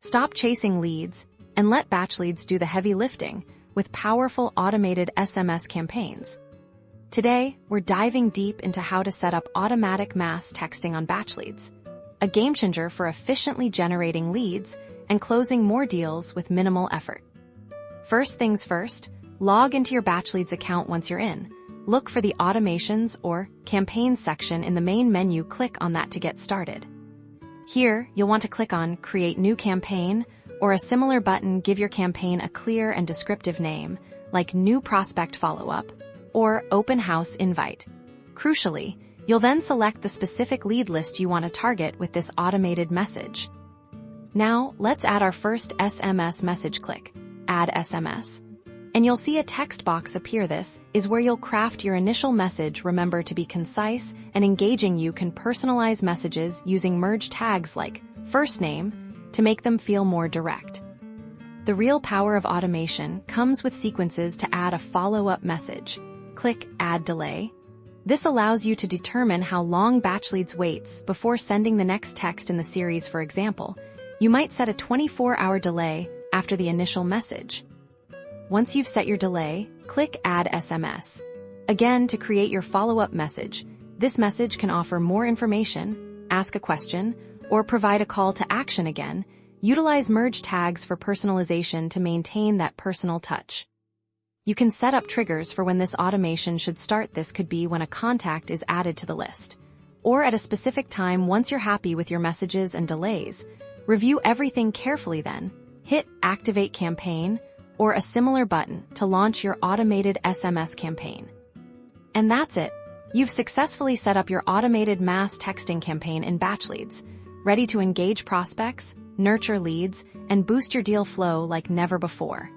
Stop chasing leads and let Batchleads do the heavy lifting with powerful automated SMS campaigns. Today, we're diving deep into how to set up automatic mass texting on Batchleads, a game changer for efficiently generating leads and closing more deals with minimal effort. First things first, log into your Batchleads account once you're in. Look for the Automations or Campaigns section in the main menu. Click on that to get started. Here, you'll want to click on Create New Campaign or a similar button. Give your campaign a clear and descriptive name, like New Prospect Follow-Up or Open House Invite. Crucially, you'll then select the specific lead list you want to target with this automated message. Now, let's add our first SMS message. Click Add SMS, and you'll see a text box appear. This is where you'll craft your initial message. Remember to be concise and engaging. You can personalize messages using merge tags like first name to make them feel more direct. The real power of automation comes with sequences to add a follow-up message. Click Add Delay. This allows you to determine how long Batchleads waits before sending the next text in the series. For example, you might set a 24-hour delay after the initial message. Once you've set your delay, click Add SMS. Again, to create your follow-up message. This message can offer more information, ask a question, or provide a call to action. Again, utilize merge tags for personalization to maintain that personal touch. You can set up triggers for when this automation should start. This could be when a contact is added to the list, or at a specific time. Once you're happy with your messages and delays, review everything carefully. Then, hit Activate Campaign or a similar button to launch your automated SMS campaign. And that's it. You've successfully set up your automated mass texting campaign in Batchleads, ready to engage prospects, nurture leads, and boost your deal flow like never before.